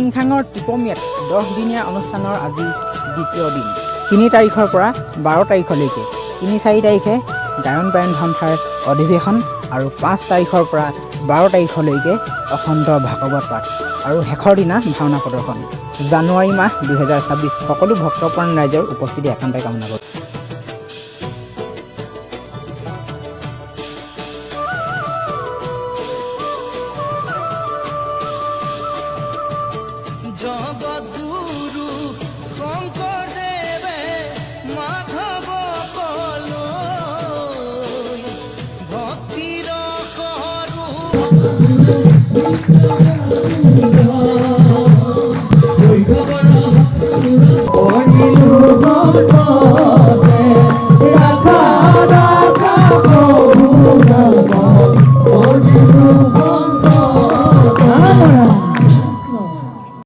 টিংখাঙৰ টিপমিয়াত 10 দিনীয়া অনুষ্ঠানৰ আজি দ্বিতীয় দিন। 3 তাৰিখৰ পৰা 12 তাৰিখলৈকে 3-4 তাৰিখে গায়ন বায়ন সন্থাৰ অধিৱেশন আৰু 5 তাৰিখৰ পৰা 12 তাৰিখলৈকে অখণ্ড ভাগৱত পাঠ আৰু শেষৰ দিনা ভাওনা প্ৰদৰ্শন। জানুৱাৰী মাহ 2026 সকলো ভক্তপ্ৰাণ ৰাইজৰ উপস্থিতি একান্তই কামনা কৰোঁ। জগত